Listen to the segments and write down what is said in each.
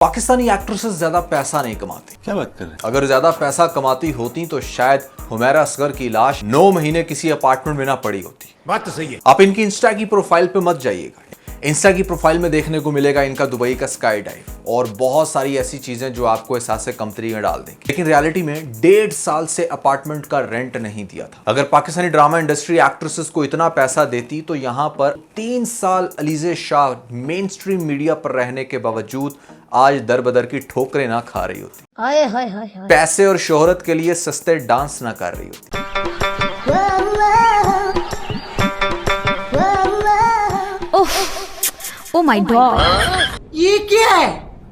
Pakistani actresses ज्यादा पैसा नहीं कमाती। क्या बात कर रहे हैं? अगर ज्यादा पैसा कमाती होती तो शायद हुमैरा असगर की लाश 9 महीने किसी अपार्टमेंट में ना पड़ी होती। बात तो सही है। आप इनकी इंस्टा की प्रोफाइल पे मत जाइएगा। इंस्टा की प्रोफाइल में देखने को मिलेगा इनका दुबई का स्काई डाइव और बहुत सारी ऐसी चीजें जो आपको एहसास से कमतरी में डाल देंगे, लेकिन रियलिटी में 1.5 साल से अपार्टमेंट का रेंट नहीं दिया था। अगर पाकिस्तानी ड्रामा इंडस्ट्री एक्ट्रेसेस को इतना पैसा देती तो यहां पर 3 साल Alizeh Shah main stream media पर रहने के बावजूद आज दर बदर की ठोकरें ना खा रही होती, हाय हाय हाय हाय। पैसे और शोहरत के लिए सस्ते डांस ना कर रही होती। ओह माय गॉड, ये क्या है?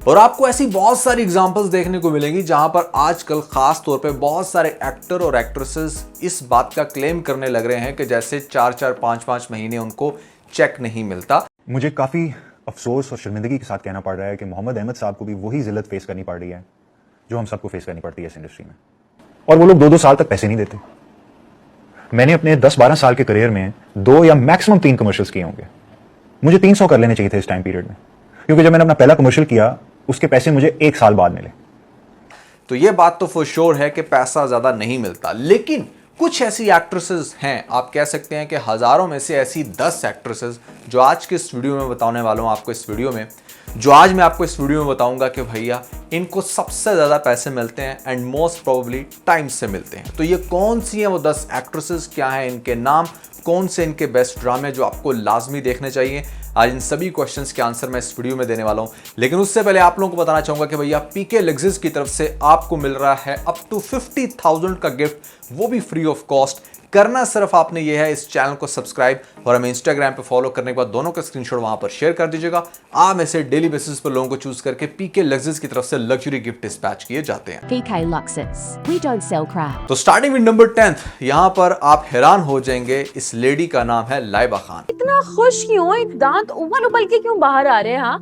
और आपको ऐसी बहुत सारी एग्जांपल्स देखने को मिलेंगी जहां पर आजकल खास तौर पे बहुत सारे एक्टर और एक्ट्रेसेस इस बात का क्लेम करने लग रहे हैं कि जैसे 4-4, 5-5 महीने उनको चेक नहीं मिलता। मुझे काफ़ी अफसोस और शर्मिंदगी के साथ कहना पड़ रहा है कि मोहम्मद अहमद साहब को भी वही जिल्लत फेस करनी पड़ रही है जो हम सबको फेस करनी पड़ती है इस इंडस्ट्री में, और वो लोग 2-2 साल तक पैसे नहीं देते। मैंने अपने 10-12 साल के करियर में 2 या मैक्सिमम 3 कमर्शियल्स किए होंगे। मुझे 300 कर लेने चाहिए थे इस टाइम पीरियड में, क्योंकि जब मैंने अपना पहला कमर्शियल किया उसके पैसे मुझे 1 साल बाद मिले। तो ये बात तो फॉर श्योर है कि पैसा ज्यादा नहीं मिलता, लेकिन कुछ ऐसी एक्ट्रेसेस हैं, आप कह सकते हैं कि हजारों में से ऐसी 10 एक्ट्रेसेस जो आज के इस वीडियो में बताने वाला हूं आपको। इस वीडियो में जो आज मैं आपको इस वीडियो में बताऊंगा कि भैया इनको सबसे ज्यादा पैसे मिलते हैं एंड मोस्ट प्रोबेबली टाइम से मिलते हैं। तो ये कौन सी हैं वो 10 एक्ट्रेसेस, क्या है इनके नाम, कौन से इनके बेस्ट ड्रामे जो आपको लाजमी देखने चाहिए, आज इन सभी क्वेश्चंस के आंसर मैं इस वीडियो में देने वाला हूं। लेकिन उससे पहले आप लोगों को बताना चाहूंगा कि भैया पीके लग्जिस की तरफ से आपको मिल रहा है अप टू 50,000 का गिफ्ट, वो भी फ्री ऑफ कॉस्ट। करना सिर्फ आपने ये है इस चैनल को सब्सक्राइब और हमें इंस्टाग्राम पे फॉलो करने के बाद दोनों का स्क्रीनशॉट वहां पर शेयर कर दीजिएगा। आप ऐसे डेली बेसिस पर लोगों को चूज करके पीके लग्जिस की तरफ से लग्जरी गिफ्ट डिस्पैच किए जाते हैं। PK Luxus. We don't sell crap. तो स्टार्टिंग विद नंबर 10, यहां पर आप हैरान हो जाएंगे। इस लेडी का नाम है लाइबा खान। इतना खुश क्यों है? दांत उबल उबल के क्यों बाहर आ रहे हैं? हाँ,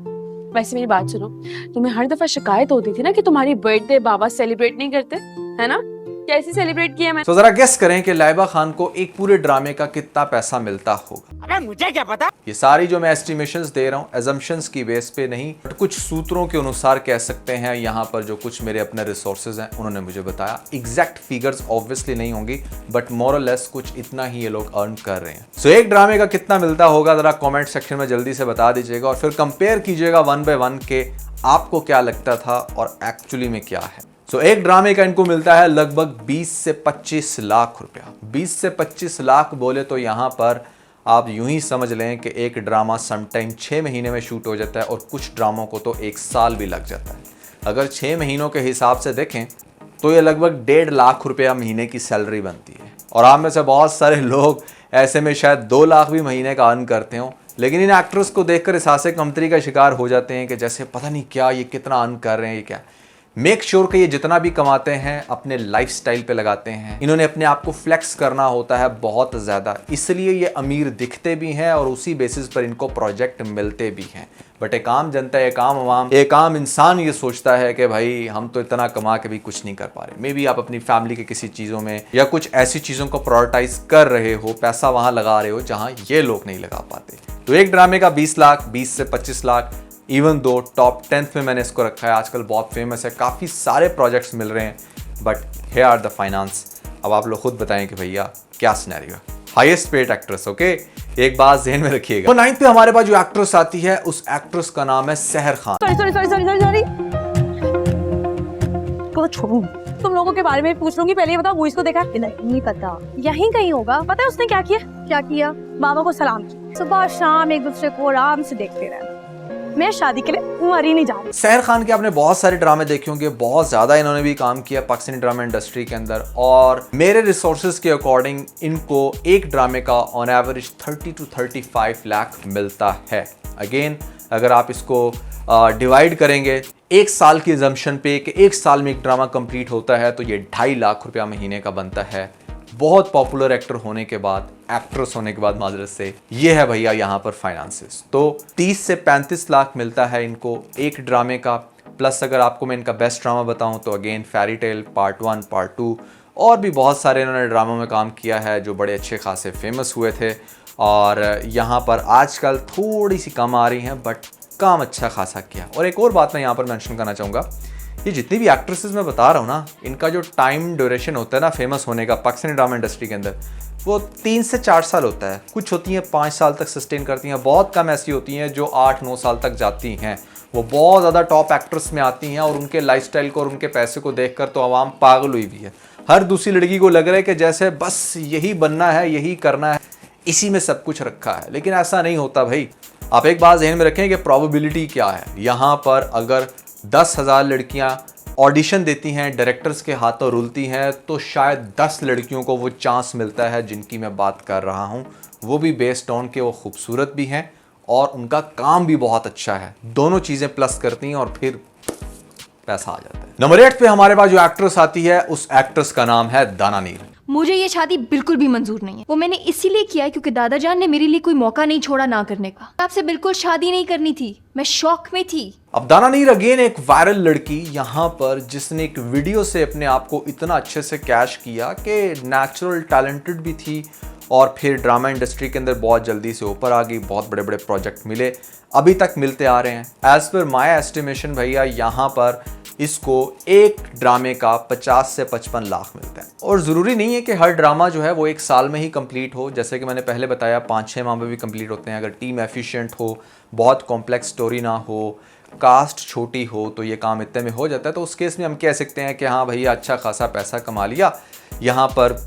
वैसे मेरी बात सुनो, तुम्हें हर दफा शिकायत होती थी ना कि तुम्हारी बर्थडे बाबा सेलिब्रेट नहीं करते, है ना? कैसे सेलिब्रेट किया मैंने? तो जरा गेस करें कि लाइबा खान को एक पूरे ड्रामे का कितना पैसा मिलता होगा। अरे मुझे क्या पता। ये सारी जो मैं एस्टिमेशंस दे रहा हूँ एजम्पशंस की बेस पे नहीं, बट कुछ सूत्रों के अनुसार कह सकते हैं। यहाँ पर जो कुछ मेरे अपने रिसोर्सेज हैं उन्होंने मुझे बताया। एग्जैक्ट फिगर्स ऑब्वियसली नहीं होंगी, बट मोर और लेस कुछ इतना ही ये लोग अर्न कर रहे हैं। सो एक ड्रामे का कितना मिलता होगा जरा कॉमेंट सेक्शन में जल्दी से बता दीजिएगा, और फिर कंपेयर कीजिएगा 1 by 1 के आपको क्या लगता था और एक्चुअली में क्या है। सो एक ड्रामे का इनको मिलता है लगभग 20 से 25 लाख रुपया। 20 से 25 लाख बोले तो यहाँ पर आप यूं ही समझ लें कि एक ड्रामा समटाइम 6 महीने में शूट हो जाता है और कुछ ड्रामों को तो 1 साल भी लग जाता है। अगर 6 महीनों के हिसाब से देखें तो ये लगभग 1.5 लाख रुपया महीने की सैलरी बनती है। और आप में से बहुत सारे लोग ऐसे में शायद 2 लाख भी महीने का अर्न करते हो, लेकिन इन एक्ट्रेस को देखकर एहसास कमतरी का शिकार हो जाते हैं कि जैसे पता नहीं क्या ये कितना अर्न कर रहे हैं, ये क्या। मेक श्योर कि ये जितना भी कमाते हैं अपने लाइफस्टाइल पे लगाते हैं। इन्होंने अपने आप को फ्लेक्स करना होता है बहुत ज़्यादा, इसलिए ये अमीर दिखते भी हैं और उसी बेसिस पर इनको प्रोजेक्ट मिलते भी हैं। बट एक आम जनता, एक आम अवाम, एक आम इंसान ये सोचता है कि भाई हम तो इतना कमा के भी कुछ नहीं कर पा रहे। मे बी आप अपनी फैमिली के किसी चीज़ों में या कुछ ऐसी चीज़ों को प्रायोरिटाइज कर रहे हो, पैसा वहाँ लगा रहे हो जहाँ ये लोग नहीं लगा पाते। तो एक ड्रामे का 20 लाख, 20 से 25 lakh, even though top 10th में मैंने इसको रखा है। आजकल बहुत फेमस है, काफ़ी सारे प्रोजेक्ट्स मिल रहे हैं, but here are the finance. अब आप लोग खुद बताएं कि भैया क्या सिनेरियो है। हाईएस्ट पेड एक्ट्रेस, ओके, एक बात ध्यान में रखिएगा। तो 9th पे हमारे पास जो एक्ट्रेस आती है उस एक्ट्रेस का नाम है सहर खान। सॉरी को छोड़ो, तुम लोगों के बारे में पूछ लूंगी, पहले ये बताओ मूवीज को देखा? नहीं पता। यहीं कहीं होगा। पता है उसने क्या किया? क्या किया? मामा को सलाम किया। सुबह शाम एक दूसरे को आराम से देखते रहना। मैं शादी के लिए मर ही नहीं जाऊंगी। सहर खान के आपने बहुत सारे ड्रामे देखे होंगे, बहुत ज्यादा इन्होंने भी काम किया पाकिस्तानी ड्रामा इंडस्ट्री के अंदर, और मेरे रिसोर्सेज के अकॉर्डिंग इनको एक ड्रामे का ऑन एवरेज 30 to 35 लाख मिलता है। अगेन अगर आप इसको डिवाइड करेंगे 1 साल की एजम्पशन पे कि 1 साल में एक ड्रामा कंप्लीट होता है तो ये 2.5 लाख रुपया महीने का बनता है। बहुत पॉपुलर एक्टर होने के बाद, एक्ट्रेस होने के बाद माजरत से, ये है भैया यहाँ पर फाइनेंसेस। तो 30 से 35 लाख मिलता है इनको एक ड्रामे का। प्लस अगर आपको मैं इनका बेस्ट ड्रामा बताऊं तो again fairy tail part 1, part 2 और भी बहुत सारे इन्होंने ड्रामों में काम किया है जो बड़े अच्छे खासे फेमस हुए थे। और यहाँ पर आजकल थोड़ी सी कम आ रही हैं, बट काम अच्छा खासा किया। और एक और बात मैं यहाँ पर मेंशन करना चाहूँगा, ये जितनी भी एक्ट्रेसेस मैं बता रहा हूँ ना, इनका जो टाइम ड्यूरेशन होता है ना फेमस होने का पाकिस्तानी ड्रामा इंडस्ट्री के अंदर, वो 3 से 4 साल होता है। कुछ होती हैं 5 साल तक सस्टेन करती हैं, बहुत कम ऐसी होती हैं जो 8-9 साल तक जाती हैं। वो बहुत ज़्यादा टॉप एक्ट्रेस में आती हैं और उनके लाइफस्टाइल को और उनके पैसे को देखकर तो आवाम पागल हुई भी है। हर दूसरी लड़की को लग रहा है कि जैसे बस यही बनना है, यही करना है, इसी में सब कुछ रखा है। लेकिन ऐसा नहीं होता भाई। आप एक बात ध्यान में रखें कि प्रोबेबिलिटी क्या है। यहाँ पर अगर 10,000 लड़कियाँ ऑडिशन देती हैं, डायरेक्टर्स के हाथों रुलती हैं, तो शायद 10 लड़कियों को वो चांस मिलता है जिनकी मैं बात कर रहा हूँ। वो भी बेस्ड ऑन के वो खूबसूरत भी हैं और उनका काम भी बहुत अच्छा है। दोनों चीज़ें प्लस करती हैं और फिर पैसा आ जाता है। नंबर 8 पे हमारे पास जो एक्ट्रेस आती है, उस एक्ट्रेस का नाम है दाना नीर। मुझे ये शादी बिल्कुल भी मंजूर नहीं है। वो मैंने इसीलिए किया है क्योंकि दादा जान ने मेरे लिए कोई मौका नहीं छोड़ा ना करने का। आपसे बिल्कुल शादी नहीं करनी थी, मैं शौक में थी। अब दाना नीर अगेन एक वायरल लड़की यहाँ पर, जिसने एक वीडियो से अपने आप को इतना अच्छे से कैश किया कि नेचुरल टैलेंटेड भी थी और फिर ड्रामा इंडस्ट्री के अंदर बहुत जल्दी से ऊपर आ गई। बहुत बड़े बड़े प्रोजेक्ट मिले, अभी तक मिलते आ रहे हैं। एज पर माई एस्टिमेशन भैया, यहाँ पर इसको एक ड्रामे का 50 से 55 लाख मिलता है। और ज़रूरी नहीं है कि हर ड्रामा जो है वो एक साल में ही कंप्लीट हो। जैसे कि मैंने पहले बताया 5-6 माह में भी कंप्लीट होते हैं। अगर टीम एफिशिएंट हो, बहुत कॉम्प्लेक्स स्टोरी ना हो, कास्ट छोटी हो, तो ये काम इतने में हो जाता है। तो उस केस में हम कह सकते हैं कि हाँ भैया अच्छा खासा पैसा कमा लिया, यहाँ पर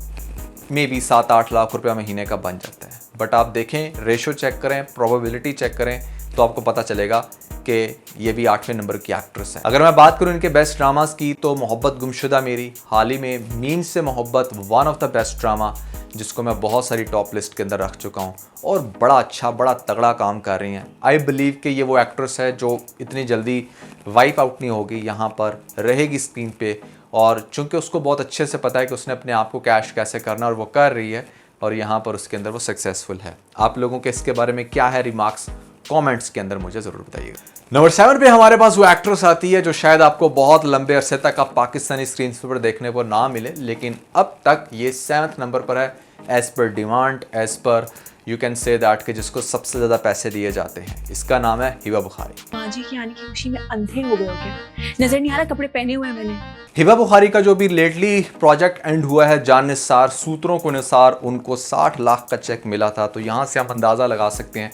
मे बी 7-8 लाख रुपया महीने का बन जाता है। बट आप देखें, रेशो चेक करें, प्रोबेबिलिटी चेक करें, तो आपको पता चलेगा कि ये भी 8वें नंबर की एक्ट्रेस है। अगर मैं बात करूं इनके बेस्ट ड्रामास की, तो मोहब्बत गुमशुदा मेरी, हाल ही में मीन से मोहब्बत, one of the best drama, जिसको मैं बहुत सारी टॉप लिस्ट के अंदर रख चुका हूं और बड़ा अच्छा, बड़ा तगड़ा काम कर रही हैं। आई बिलीव कि ये वो एक्ट्रेस है जो इतनी जल्दी वाइप आउट नहीं होगी, यहाँ पर रहेगी स्क्रीन पे। और चूंकि उसको बहुत अच्छे से पता है कि उसने अपने आप को कैश कैसे करना, और वो कर रही है, और यहाँ पर उसके अंदर वो सक्सेसफुल है। आप लोगों के इसके बारे में क्या है रिमार्क्स, कमेंट्स के अंदर मुझे ज़रूर बताइएगा। नंबर 7 पे हमारे पास वो एक्ट्रेस आती है जो शायद आपको बहुत लंबे अरसे तक आप पाकिस्तानी स्क्रीन पर देखने को ना मिले, लेकिन अब तक ये 7th नंबर पर है as per demand, as per you can say that कि जिसको सबसे ज़्यादा पैसे दिए जाते हैं। इसका नाम है हिबा बुखारी। माँ जी की आने की खुशी में अंधे हो गए हो क्या? नजर नहीं आ रहा कपड़े पहने हुए हैं मैंने। हिबा बुखारी का जो भी लेटली प्रोजेक्ट एंड हुआ है जाननिसार, सूत्रों के अनुसार उनको 60 लाख का चेक मिला था। तो यहाँ से हम अंदाज़ा लगा सकते हैं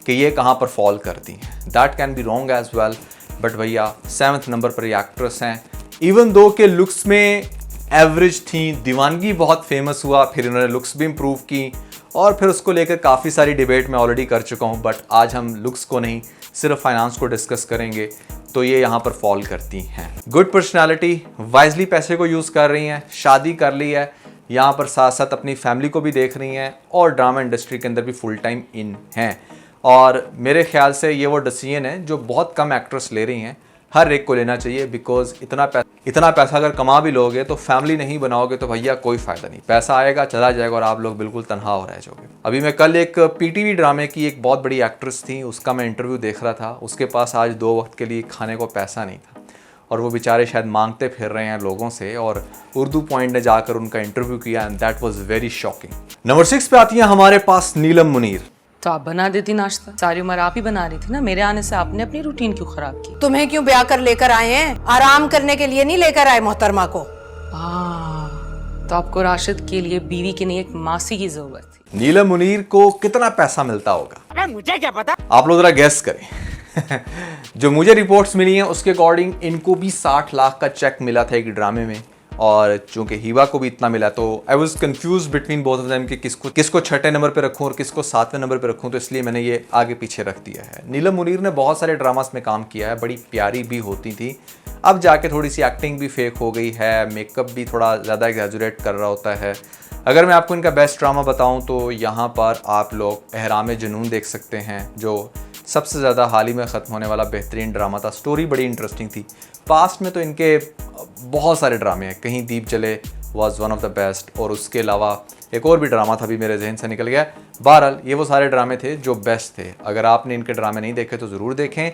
कि ये कहाँ पर फॉल करती हैं। That can be wrong as well, but भैया 7th नंबर पर ये एक्ट्रेस हैं। इवन दो के लुक्स में एवरेज थी, दीवानगी बहुत फेमस हुआ, फिर इन्होंने लुक्स भी इम्प्रूव की और फिर उसको लेकर काफ़ी सारी डिबेट मैं ऑलरेडी कर चुका हूँ। बट आज हम लुक्स को नहीं, सिर्फ फाइनेंस को डिस्कस करेंगे। तो ये यहाँ पर फॉल करती हैं। गुड पर्सनैलिटी, वाइजली पैसे को यूज़ कर रही हैं, शादी कर ली है, यहाँ पर साथ साथ अपनी फैमिली को भी देख रही हैं और ड्रामा इंडस्ट्री के अंदर भी फुल टाइम इन हैं। और मेरे ख्याल से ये वो डिसीजन है जो बहुत कम एक्ट्रेस ले रही हैं, हर एक को लेना चाहिए। बिकॉज इतना पैसा अगर कमा भी लोगे तो फैमिली नहीं बनाओगे तो भैया कोई फ़ायदा नहीं। पैसा आएगा चला जाएगा और आप लोग बिल्कुल तनहा हो रह जाओगे। अभी मैं कल एक पीटीवी ड्रामे की एक बहुत बड़ी एक्ट्रेस थी, उसका मैं इंटरव्यू देख रहा था। उसके पास आज 2 वक्त के लिए खाने को पैसा नहीं था और वो बेचारे शायद मांगते फिर रहे हैं लोगों से, और उर्दू पॉइंट ने जाकर उनका इंटरव्यू किया and that was very shocking. Number 6 पे आती है हमारे पास नीलम मुनीर। तो आप बना देती नाश्ता, सारी उम्र आप ही बना रही थी ना। मेरे आने से आपने अपनी रूटीन क्यों खराब की? तुम्हें क्यों ब्याह कर लेकर आए हैं? आराम करने के लिए नहीं लेकर आए मोहतरमा को। तो आपको राशिद के लिए बीवी की नहीं एक मासी की जरूरत थी। नीलम मुनीर को कितना पैसा मिलता होगा? अरे मुझे क्या पता। आप लोग जरा गेस करें। जो मुझे रिपोर्ट्स मिली हैं उसके अकॉर्डिंग इनको भी 60 लाख का चेक मिला था एक ड्रामे में, और चूंकि हिबा को भी इतना मिला तो I was confuse between both of them कि किसको 6ठे नंबर पे रखूं और किसको 7वें नंबर पे रखूं। तो इसलिए मैंने ये आगे पीछे रख दिया है। नीलम मुनीर ने बहुत सारे ड्रामास में काम किया है, बड़ी प्यारी भी होती थी। अब जाके थोड़ी सी एक्टिंग भी फेक हो गई है, मेकअप भी थोड़ा ज़्यादा एग्जैजुरेट कर रहा होता है। अगर मैं आपको इनका बेस्ट ड्रामा बताऊं तो यहाँ पर आप लोग एहराम जुनून देख सकते हैं, जो सबसे ज़्यादा हाल ही में ख़त्म होने वाला बेहतरीन ड्रामा था। स्टोरी बड़ी इंटरेस्टिंग थी। पास्ट में तो इनके बहुत सारे ड्रामे हैं, कहीं दीप जले was one of the best, और उसके अलावा एक और भी ड्रामा था, अभी मेरे जहन से निकल गया। बहरहाल ये वो सारे ड्रामे थे जो बेस्ट थे। अगर आपने इनके ड्रामे नहीं देखे तो ज़रूर देखें,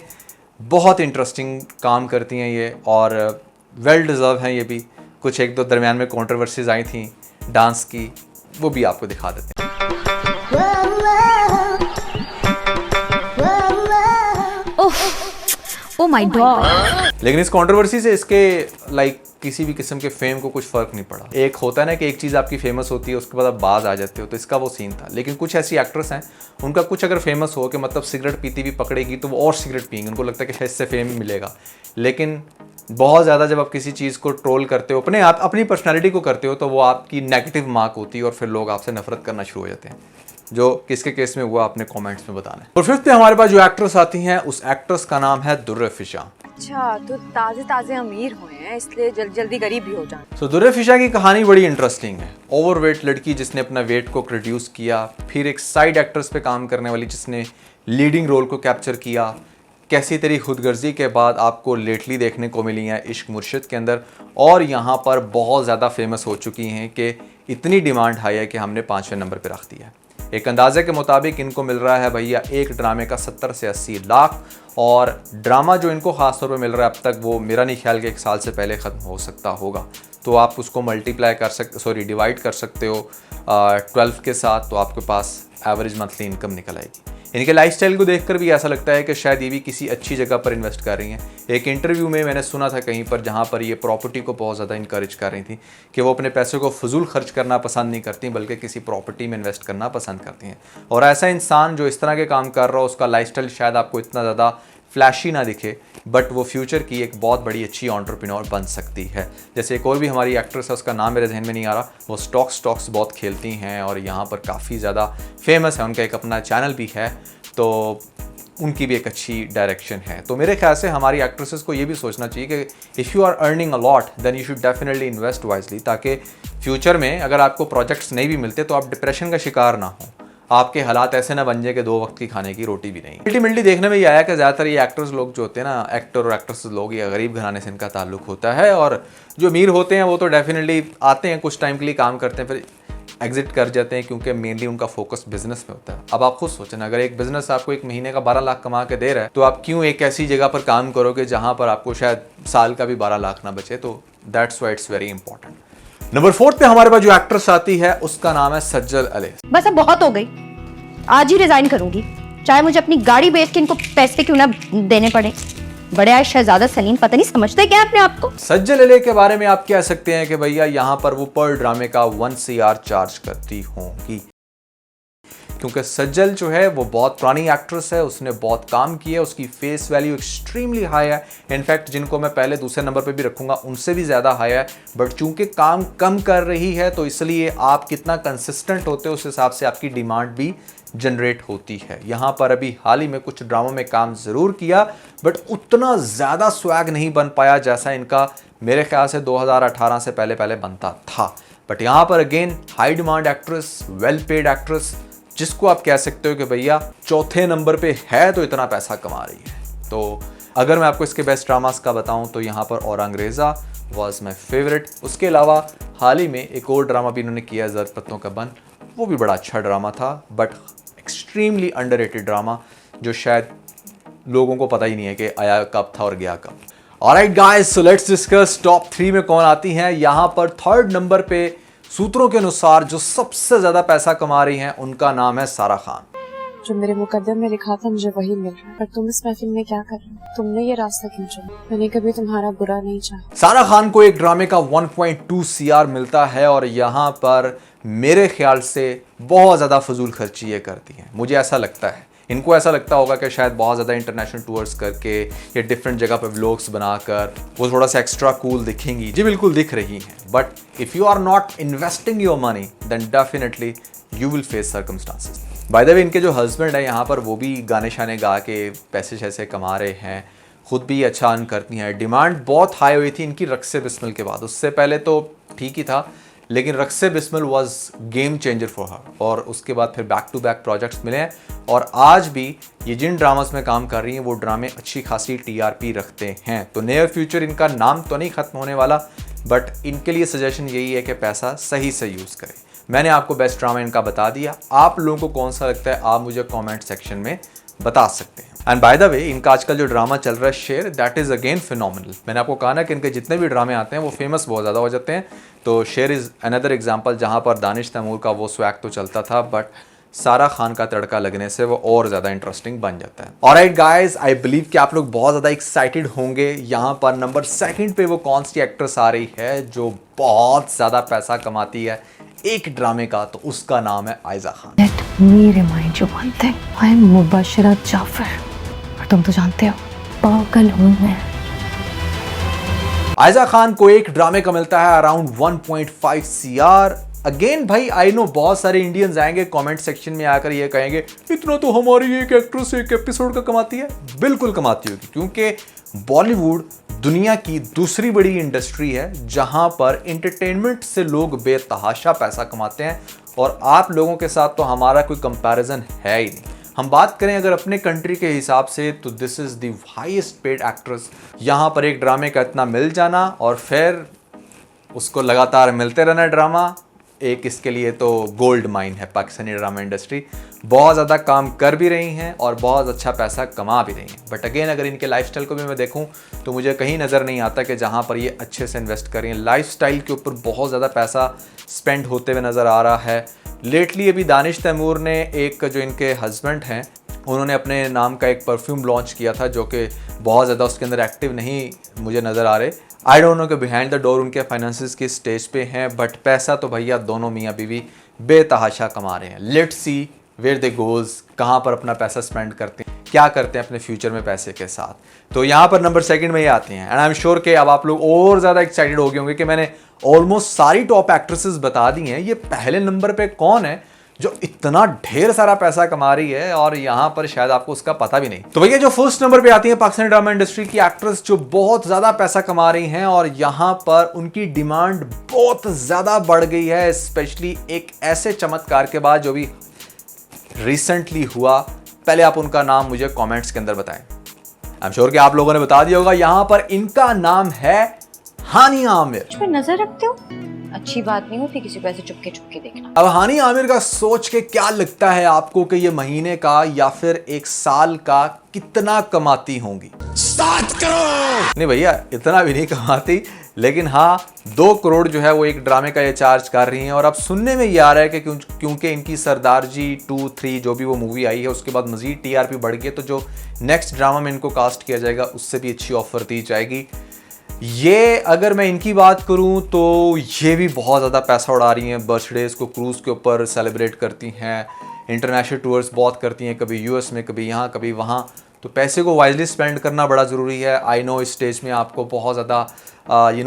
बहुत इंटरेस्टिंग काम करती हैं ये और वेल डिज़र्व हैं ये भी। कुछ 1-2 दरमियान में कॉन्ट्रोवर्सीज आई थी डांस की, वो भी आपको दिखा देते हैं। Oh my God. लेकिन इस कंट्रोवर्सी से इसके किसी भी किस्म के फेम को कुछ फर्क नहीं पड़ा। एक होता है ना कि एक चीज़ आपकी फेमस होती है उसके बाद आप बाज आ जाते हो, तो इसका वो सीन था। लेकिन कुछ ऐसी एक्ट्रेस हैं उनका कुछ अगर फेमस हो कि मतलब सिगरेट पीती भी पकड़ेगी तो वो और सिगरेट पियेंगे, उनको लगता है कि शायद इससे फेम मिलेगा। लेकिन बहुत ज़्यादा जब आप किसी चीज़ को ट्रोल करते हो, अपनी पर्सनैलिटी को करते हो, तो वो आपकी नेगेटिव मार्क होती है और फिर लोग आपसे नफरत करना शुरू हो जाते हैं। जो किसके केस में हुआ अपने कमेंट्स में बताना है। और फिफ्थ पे हमारे पास जो एक्ट्रेस आती हैं उस एक्ट्रेस का नाम है दुर्रे फिशा। अच्छा, तो ताजे ताजे अमीर हुए हैं इसलिए जल्दी गरीब भी हो जाए। तो दुर्रे फिशा की कहानी बड़ी इंटरेस्टिंग है। ओवरवेट लड़की जिसने अपना वेट को रिड्यूस किया, फिर एक साइड एक्ट्रेस पे काम करने वाली जिसने लीडिंग रोल को कैप्चर किया। कैसी तेरी खुदगर्जी के बाद आपको लेटली देखने को मिली हैं इश्क मुर्शिद के अंदर, और यहाँ पर बहुत ज़्यादा फेमस हो चुकी हैं कि इतनी डिमांड हाई है कि हमने 5वें नंबर पर रख दिया है। एक अंदाजे के मुताबिक इनको मिल रहा है भैया एक ड्रामे का 70 से 80 लाख, और ड्रामा जो इनको ख़ास तौर पे मिल रहा है अब तक, वो मेरा नहीं ख्याल कि 1 साल से पहले ख़त्म हो सकता होगा। तो आप उसको डिवाइड कर सकते हो 12 के साथ, तो आपके पास एवरेज मंथली इनकम निकल आएगी। इनके लाइफस्टाइल को देखकर भी ऐसा लगता है कि शायद ये भी किसी अच्छी जगह पर इन्वेस्ट कर रही हैं। एक इंटरव्यू में मैंने सुना था कहीं पर, जहाँ पर ये प्रॉपर्टी को बहुत ज़्यादा इंकरेज कर रही थी कि वो अपने पैसों को फजूल खर्च करना पसंद नहीं करती, बल्कि किसी प्रॉपर्टी में इन्वेस्ट करना पसंद करती हैं। और ऐसा इंसान जो इस तरह के काम कर रहा हो, उसका लाइफस्टाइल शायद आपको इतना ज़्यादा फ्लैशी ना दिखे, बट वो फ्यूचर की एक बहुत बड़ी अच्छी एंटरप्रेन्योर बन सकती है। जैसे एक और भी हमारी एक्ट्रेस है, उसका नाम मेरे जहन में नहीं आ रहा, वो स्टॉक्स बहुत खेलती हैं और यहाँ पर काफ़ी ज़्यादा फेमस है। उनका एक अपना चैनल भी है, तो उनकी भी एक अच्छी डायरेक्शन है। तो मेरे ख्याल से हमारी एक्ट्रेसेस को ये भी सोचना चाहिए कि if you are earning a lot then you should definitely invest wisely, ताकि फ्यूचर में अगर आपको प्रोजेक्ट्स नहीं भी मिलते तो आप डिप्रेशन का शिकार ना हो, आपके हालात ऐसे ना बन जाए कि 2 वक्त की खाने की रोटी भी नहीं। अल्टीमेटली देखने में ये आया कि ज़्यादातर ये एक्टर्स लोग जो होते हैं ना, एक्टर और एक्ट्रेस लोग, ये गरीब घराने से इनका ताल्लुक होता है, और जो अमीर होते हैं वो तो डेफिनेटली आते हैं, कुछ टाइम के लिए काम करते हैं, फिर एग्जिट कर जाते हैं, क्योंकि मेनली उनका फोकस बिजनेस में होता है। अब आप खुद सोचें, अगर एक बिजनेस आपको एक महीने का 12 लाख कमा के दे रहा है, तो आप क्यों एक ऐसी जगह पर काम करोगे जहां पर आपको शायद साल का भी 12 लाख ना बचे। तो that's why it's very important. Number 4 पे हमारे पास जो एक्ट्रेस आती है उसका नाम है सज्जल अली। बस अब बहुत हो गई, आज ही रिजाइन करूंगी, चाहे मुझे अपनी गाड़ी बेच के इनको पैसे क्यों ना देने पड़े। बड़े आए शहजादा सलीम, पता नहीं समझते क्या अपने आप को। सज्जल अली के बारे में आप कह सकते हैं कि भैया यहाँ पर वो पर ड्रामे का 1 CR चार्ज करती होंगी, क्योंकि सज्जल जो है वो बहुत पुरानी एक्ट्रेस है, उसने बहुत काम किया, उसकी फेस वैल्यू एक्सट्रीमली हाई है। इनफैक्ट जिनको मैं पहले दूसरे नंबर पे भी रखूंगा उनसे भी ज़्यादा हाई है, बट चूंकि काम कम कर रही है तो इसलिए आप कितना कंसिस्टेंट होते हो उस हिसाब से आपकी डिमांड भी जनरेट होती है। यहाँ पर अभी हाल ही में कुछ ड्रामों में काम ज़रूर किया, बट उतना ज़्यादा स्वैग नहीं बन पाया जैसा इनका मेरे ख्याल से 2018 से पहले बनता था। बट यहाँ पर again high demand actress, well paid actress, जिसको आप कह सकते हो कि भैया चौथे नंबर पे है तो इतना पैसा कमा रही है। तो अगर मैं आपको इसके बेस्ट ड्रामास का बताऊं तो यहाँ पर औरंगरेज़ा वॉज माई फेवरेट। उसके अलावा हाल ही में एक और ड्रामा भी इन्होंने किया है, ज़र्द पत्तों का बन, वो भी बड़ा अच्छा ड्रामा था, बट एक्सट्रीमली अंडररेटेड ड्रामा जो शायद लोगों को पता ही नहीं है कि आया कब था और गया कब। Alright guys, so let's discuss top 3 में कौन आती हैं। यहाँ पर 3rd नंबर पे सूत्रों के अनुसार जो सबसे ज्यादा पैसा कमा रही हैं उनका नाम है सारा खान। जो मेरे मुकद्दर में लिखा था मुझे वही मिल रहा है, पर तुम इस महफिल में क्या कर रहे हो? तुमने ये रास्ता क्यों चुना? मैंने कभी तुम्हारा बुरा नहीं चाहा। सारा खान को एक ड्रामे का 1.2 CR मिलता है, और यहाँ पर मेरे ख्याल से बहुत ज़्यादा फजूल खर्ची ये करती हैं। मुझे ऐसा लगता है, इनको ऐसा लगता होगा कि शायद बहुत ज़्यादा इंटरनेशनल टूर्स करके या डिफरेंट जगह पर व्लॉग्स बनाकर वो थोड़ा सा एक्स्ट्रा कूल दिखेंगी। जी बिल्कुल दिख रही हैं, but if you are not investing your money then definitely you will face circumstances. By the way, इनके जो हस्बैंड है यहाँ पर वो भी गाने शाने गा के पैसे शैसे कमा रहे हैं, खुद भी अच्छा अर्न करती हैं। डिमांड बहुत हाई हुई थी इनकी रक्से बिस्मिल के बाद, उससे पहले तो ठीक ही था, लेकिन Raqs-e Bismil was game changer for her, और उसके बाद फिर बैक टू बैक प्रोजेक्ट्स मिले हैं, और आज भी ये जिन ड्रामास में काम कर रही हैं वो ड्रामे अच्छी खासी TRP रखते हैं। तो नियर फ्यूचर इनका नाम तो नहीं खत्म होने वाला, बट इनके लिए सजेशन यही है कि पैसा सही से यूज़ करें। मैंने आपको बेस्ट ड्रामा इनका बता दिया, आप लोगों को कौन सा लगता है आप मुझे कमेंट सेक्शन में बता सकते हैं। एंड बाय द वे, इनका आजकल जो ड्रामा चल रहा है शेर, दैट इज़ अगेन फिनोमिनल। मैंने आपको कहा ना कि इनके जितने भी ड्रामे आते हैं वो फेमस बहुत ज़्यादा हो जाते हैं, तो शेर इज़ अनदर एग्जाम्पल जहाँ पर दानिश तैमूर का वो स्वैग तो चलता था, बट सारा खान का तड़का लगने से वो और ज़्यादा इंटरेस्टिंग बन जाता है। ऑलराइट गाइस, आई बिलीव कि आप लोग बहुत ज़्यादा एक्साइटेड होंगे। यहाँ पर नंबर 2 पे वो कौन सी एक्ट्रेस आ रही है जो बहुत ज़्यादा पैसा कमाती है एक ड्रामे का, तो उसका नाम है Aiza Khan. Let me remind you one thing. I am Mubashra Jafar और तुम तो जानते हो पागल हूँ मैं। आयजा खान को एक ड्रामे का मिलता है अराउंड 1.5 CR। अगेन भाई, आई नो बहुत सारे इंडियंस आएंगे कमेंट सेक्शन में आकर ये कहेंगे इतना तो हमारी एक एक्ट्रेस एक एपिसोड का कमाती है। बिल्कुल कमाती होगी, क्योंकि बॉलीवुड दुनिया की दूसरी बड़ी इंडस्ट्री है जहां पर एंटरटेनमेंट से लोग बेतहाशा पैसा कमाते हैं, और आप लोगों के साथ तो हमारा कोई कंपैरिजन है ही नहीं। हम बात करें अगर अपने कंट्री के हिसाब से तो this is the highest paid actress. यहां पर एक ड्रामे का इतना मिल जाना और फिर उसको लगातार मिलते रहना ड्रामा, एक इसके लिए तो गोल्ड माइन है पाकिस्तानी ड्रामा इंडस्ट्री। बहुत ज़्यादा काम कर भी रही हैं और बहुत अच्छा पैसा कमा भी रही हैं। बट अगेन, अगर इनके लाइफस्टाइल को भी मैं देखूं तो मुझे कहीं नज़र नहीं आता कि जहां पर ये अच्छे से इन्वेस्ट कर रही हैं। लाइफस्टाइल के ऊपर बहुत ज़्यादा पैसा स्पेंड होते हुए नज़र आ रहा है। लेटली अभी दानिश तैमूर ने एक, जो इनके हस्बैंड हैं, उन्होंने अपने नाम का एक परफ्यूम लॉन्च किया था जो कि बहुत ज़्यादा उसके अंदर एक्टिव नहीं मुझे नज़र आ रहे। आई डोंट नो कि बिहाइंड द डोर उनके फाइनेंसिस किस स्टेज पे हैं, बट पैसा तो भैया दोनों मियाँ बीवी बेतहाशा कमा रहे हैं। Let's see where they goes, कहाँ पर अपना पैसा स्पेंड करते हैं, क्या करते हैं अपने फ्यूचर में पैसे के साथ। तो यहाँ पर नंबर 2 में ये आते हैं। एंड आई एम श्योर कि अब आप लोग और ज़्यादा एक्साइटेड हो गए होंगे कि मैंने ऑलमोस्ट सारी टॉप एक्ट्रेसेस बता दी हैं, ये पहले नंबर पे कौन है जो इतना ढेर सारा पैसा कमा रही है और यहाँ पर शायद आपको उसका पता भी नहीं। तो भैया जो फर्स्ट नंबर पे आती है पाकिस्तानी ड्रामा इंडस्ट्री की एक्ट्रेस जो बहुत ज्यादा पैसा कमा रही हैं और यहाँ पर उनकी डिमांड बहुत ज्यादा बढ़ गई है, स्पेशली एक ऐसे चमत्कार के बाद जो भी रिसेंटली हुआ। पहले आप उनका नाम मुझे कॉमेंट्स के अंदर बताएं। आई एम श्योर कि आप लोगों ने बता दिया होगा। यहाँ पर इनका नाम है हानिया आमिर। मुझ पर नजर रखते हो, अच्छी बात नहीं होती किसी को ऐसे चुपके चुपके देखना। अब हानिया आमिर का सोच के क्या लगता है आपको कि ये महीने का या फिर एक साल का कितना कमाती होंगी? 7 करोड़ नहीं भैया, इतना भी नहीं कमाती, लेकिन हाँ 2 करोड़ जो है वो एक ड्रामे का ये चार्ज कर रही हैं। और अब सुनने में ये आ रहा है कि क्योंकि इनकी सरदार जी 2, 3 जो भी वो मूवी आई है उसके बाद मजीद TRP बढ़ गई, तो जो नेक्स्ट ड्रामा में इनको कास्ट किया जाएगा उससे भी अच्छी ऑफर दी जाएगी। ये अगर मैं इनकी बात करूं तो ये भी बहुत ज़्यादा पैसा उड़ा रही हैं। बर्थडेज को क्रूज़ के ऊपर सेलिब्रेट करती हैं, इंटरनेशनल टूर्स बहुत करती हैं, कभी US में, कभी यहाँ, कभी वहाँ। तो पैसे को वाइजली स्पेंड करना बड़ा ज़रूरी है। आई नो इस स्टेज में आपको बहुत ज़्यादा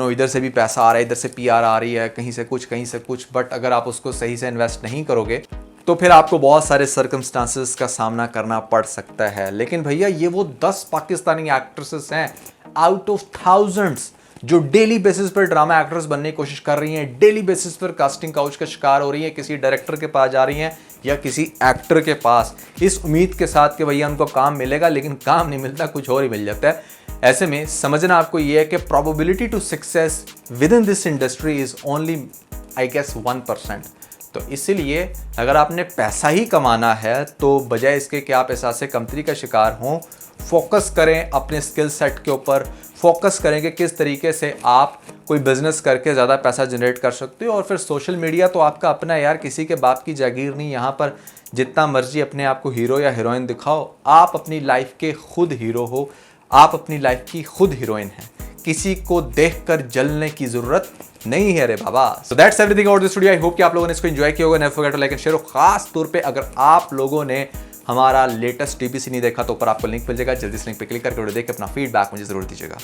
इधर से भी पैसा आ रहा है, इधर से PR आ रही है, कहीं से कुछ कहीं से कुछ, बट अगर आप उसको सही से इन्वेस्ट नहीं करोगे तो फिर आपको बहुत सारे सर्कमस्टांसेस का सामना करना पड़ सकता है। लेकिन भैया ये वो 10 पाकिस्तानी एक्ट्रेसेस हैं आउट ऑफ थाउजेंड्स जो डेली बेसिस पर ड्रामा एक्ट्रेस बनने की कोशिश कर रही हैं, डेली बेसिस पर कास्टिंग काउच का शिकार हो रही हैं, किसी डायरेक्टर के पास जा रही हैं या किसी एक्टर के पास, इस उम्मीद के साथ कि भैया उनको काम मिलेगा, लेकिन काम नहीं मिलता, कुछ और ही मिल जाता है। ऐसे में समझना आपको ये है कि probability to success within this industry is only I guess 1%। तो इसीलिए अगर आपने पैसा ही कमाना है तो बजाय इसके कि आप एहसास कमतरी का शिकार हों, फोकस करें अपने स्किल सेट के ऊपर, फोकस करें कि किस तरीके से आप कोई बिजनेस करके ज़्यादा पैसा जनरेट कर सकते हो। और फिर सोशल मीडिया तो आपका अपना यार, किसी के बाप की जागीर नहीं। यहाँ पर जितना मर्जी अपने आप को हीरो या हीरोइन दिखाओ, आप अपनी लाइफ के खुद हीरो हो, आप अपनी लाइफ की खुद हीरोइन हैं। किसी को देखकर जलने की जरूरत नहीं है रे बाबा। So that's everything about this video. I hope कि आप लोगों ने इसको एंजॉय किया होगा। Never forget to like and share. खास तौर पे अगर आप लोगों ने हमारा लेटेस्ट TBC नहीं देखा तो ऊपर आपको लिंक मिल जाएगा, जल्दी से लिंक पे क्लिक करके देख के अपना फीडबैक मुझे जरूर दीजिएगा।